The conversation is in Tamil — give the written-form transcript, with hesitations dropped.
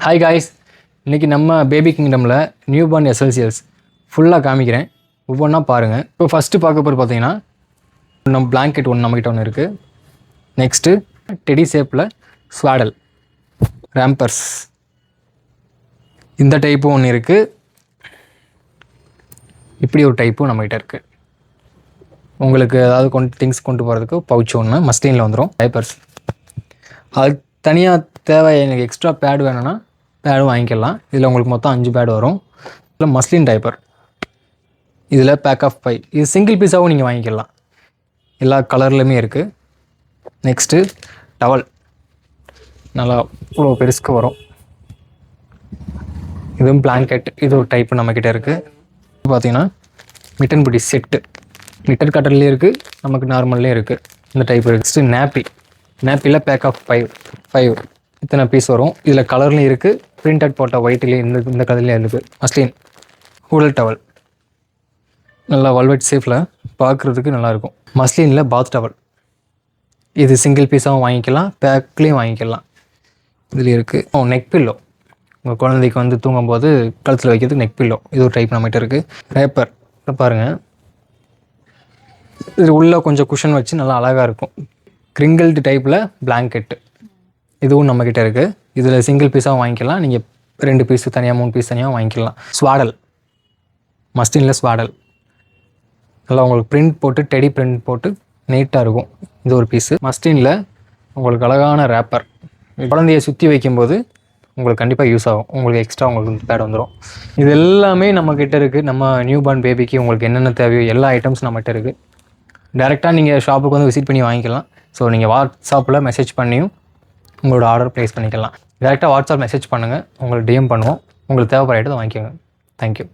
ஹாய் காய்ஸ், இன்றைக்கி நம்ம பேபி கிங்டமில் நியூ பார்ன் எஸ்எல்சிஎல்ஸ் ஃபுல்லாக காமிக்கிறேன். ஒவ்வொன்றா பாருங்கள். இப்போ ஃபஸ்ட்டு பார்க்க போகிறது பார்த்தீங்கன்னா நம்ம பிளாங்கெட் நம்மக்கிட்ட ஒன்று இருக்குது. நெக்ஸ்ட்டு டெடி ஷேப்பில் ஸ்வாடல் ரேம்பர்ஸ் இந்த டைப்பும் ஒன்று இருக்குது. இப்படி ஒரு டைப்பும் நம்மக்கிட்ட இருக்குது. உங்களுக்கு ஏதாவது திங்ஸ் கொண்டு போகிறதுக்கு பவுச் ஒன்று மஸ்லினில் வந்துடும். டைப்பர்ஸ் அது தனியாக தேவை. எனக்கு எக்ஸ்ட்ரா பேட் வேணும்னா பேடும் வாங்கிக்கலாம். இதில் உங்களுக்கு மொத்தம் 5 பேட் வரும். இதில் மஸ்லின் டைப்பர், இதில் பேக் ஆஃப் 5. இது சிங்கிள் பீஸாகவும் நீங்கள் வாங்கிக்கலாம். எல்லா கலர்லையுமே இருக்குது. நெக்ஸ்ட்டு டவல் நல்லா இவ்வளோ பெருசுக்கு வரும். இதுவும் பிளாங்கெட், இது ஒரு டைப்பு நம்மக்கிட்ட இருக்குது. பார்த்தீங்கன்னா மிட்டன் பிடி செட்டு, மிட்டன் கட்டர்லேயும் இருக்குது, நமக்கு நார்மல்லேயும் இருக்குது. இந்த டைப் இருக்குது. நெக்ஸ்ட்டு நேப்பியில் பேக் ஆஃப் 5 இத்தனை பீஸ் வரும். இதில் கலர்லையும் இருக்குது, பிரிண்டட் போட்ட ஒயிட்லேயும் இந்த கலர்லேயும் இருக்குது. மஸ்லின் ஹூடல் டவல் நல்லா வல்வெட் சேஃபில் பார்க்குறதுக்கு நல்லாயிருக்கும். மஸ்லினில் பாத் டவல், இது சிங்கிள் பீஸாகவும் வாங்கிக்கலாம், பேக்லேயும் வாங்கிக்கலாம். இதில் இருக்குது. நெக் பில்லோ, உங்கள் குழந்தைக்கு தூங்கும்போது கழுத்தில் வைக்கிறதுக்கு நெக் பில்லோ, இது ஒரு டைப் நம்மகிட்ட இருக்குது. ரேப்பர் பாருங்கள், இது உள்ளே கொஞ்சம் குஷன் வச்சு நல்லா அழகாக இருக்கும். கிரிங்கிள்டு டைப்பில் பிளாங்கெட்டு, இதுவும் நம்மக்கிட்ட இருக்குது. இதில் சிங்கிள் பீஸாகவும் வாங்கிக்கலாம், நீங்கள் 2 பீஸு தனியாக 3 பீஸ் தனியாக வாங்கிக்கலாம். ஸ்வாடல், மஸ்லினில் ஸ்வாடல் நல்லா உங்களுக்கு பிரிண்ட் போட்டு டெடி பிரிண்ட் போட்டு நீட்டாக இருக்கும். இது ஒரு பீஸு. மஸ்லினில் உங்களுக்கு அழகான ரேப்பர், குழந்தையை சுற்றி வைக்கும்போது உங்களுக்கு கண்டிப்பாக யூஸ் ஆகும். உங்களுக்கு எக்ஸ்ட்ரா உங்களுக்கு பேட் வந்துடும். இது எல்லாமே நம்மக்கிட்ட இருக்குது. நம்ம நியூ பார்ன் பேபிக்கு உங்களுக்கு என்னென்ன தேவையோ எல்லா ஐட்டம்ஸ் நம்மகிட்ட இருக்குது. டேரெக்டாக நீங்கள் ஷாப்புக்கு விசிட் பண்ணி வாங்கிக்கலாம். ஸோ நீங்கள் வாட்ஸ்அப்பில் மெசேஜ் பண்ணியும் உங்களோட ஆர்டர் ப்ளேஸ் பண்ணிக்கலாம். டேரெக்டாக வாட்ஸ்அப் மெசேஜ் பண்ணுங்கள், உங்களுக்கு டிஎம் பண்ணுவோம். உங்களுக்கு தேவைப்படுற ஐட்டத்தை வாங்கிக்கோங்க. தேங்க்யூ.